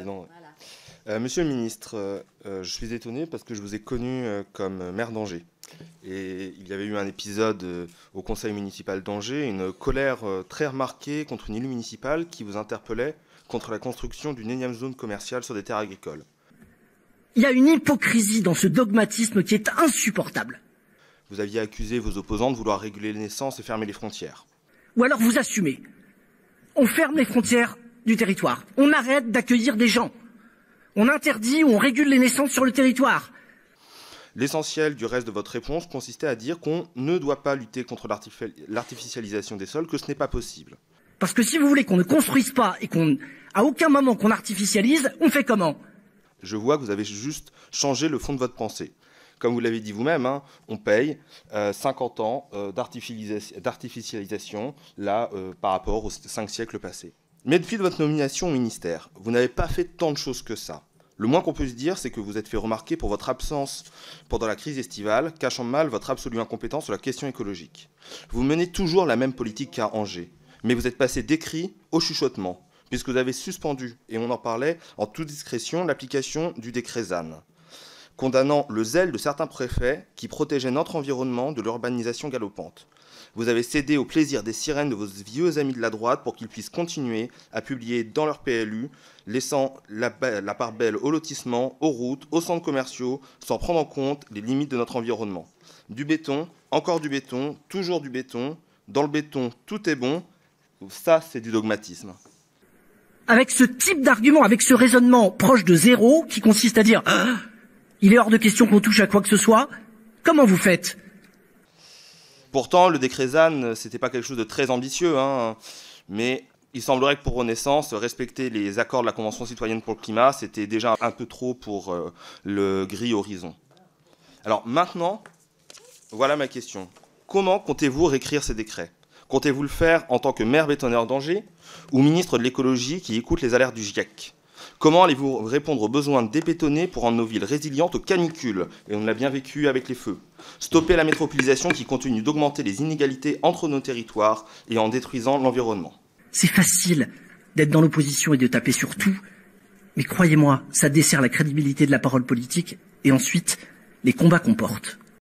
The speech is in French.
président. Monsieur le ministre, je suis étonné parce que je vous ai connu comme maire d'Angers. Et il y avait eu un épisode au conseil municipal d'Angers, une colère très remarquée contre une élu municipale qui vous interpellait contre la construction d'une énième zone commerciale sur des terres agricoles. Il y a une hypocrisie dans ce dogmatisme qui est insupportable. Vous aviez accusé vos opposants de vouloir réguler les naissances et fermer les frontières. Ou alors vous assumez. On ferme les frontières du territoire. On arrête d'accueillir des gens. On interdit ou on régule les naissances sur le territoire. L'essentiel du reste de votre réponse consistait à dire qu'on ne doit pas lutter contre l'artificialisation des sols, que ce n'est pas possible. Parce que si vous voulez qu'on ne construise pas et à aucun moment qu'on artificialise, on fait comment? Je vois que vous avez juste changé le fond de votre pensée. Comme vous l'avez dit vous-même, hein, on paye 50 ans d'artificialisation là, par rapport aux 5 siècles passés. Mais depuis votre nomination au ministère, vous n'avez pas fait tant de choses que ça. Le moins qu'on peut se dire, c'est que vous êtes fait remarquer pour votre absence pendant la crise estivale, cachant mal votre absolue incompétence sur la question écologique. Vous menez toujours la même politique qu'à Angers, mais vous êtes passé des cris au chuchotement, puisque vous avez suspendu, et on en parlait en toute discrétion, l'application du décret ZAN, condamnant le zèle de certains préfets qui protégeaient notre environnement de l'urbanisation galopante. Vous avez cédé au plaisir des sirènes de vos vieux amis de la droite pour qu'ils puissent continuer à publier dans leur PLU, laissant la part belle au lotissement, aux routes, aux centres commerciaux, sans prendre en compte les limites de notre environnement. Du béton, encore du béton, toujours du béton. Dans le béton, tout est bon. Ça, c'est du dogmatisme. Avec ce type d'argument, avec ce raisonnement proche de zéro, qui consiste à dire « il est hors de question qu'on touche à quoi que ce soit », comment vous faites ? Pourtant, le décret ZAN, c'était pas quelque chose de très ambitieux, hein, mais il semblerait que pour Renaissance, respecter les accords de la Convention citoyenne pour le climat, c'était déjà un peu trop pour le gris horizon. Alors maintenant, voilà ma question. Comment comptez-vous réécrire ces décrets ? Comptez-vous le faire en tant que maire bétonneur d'Angers ou ministre de l'écologie qui écoute les alertes du GIEC ? Comment allez-vous répondre aux besoins de débétonner pour rendre nos villes résilientes aux canicules ? Et on l'a bien vécu avec les feux. Stopper la métropolisation qui continue d'augmenter les inégalités entre nos territoires et en détruisant l'environnement. C'est facile d'être dans l'opposition et de taper sur tout, mais croyez-moi, ça dessert la crédibilité de la parole politique et ensuite les combats qu'on porte.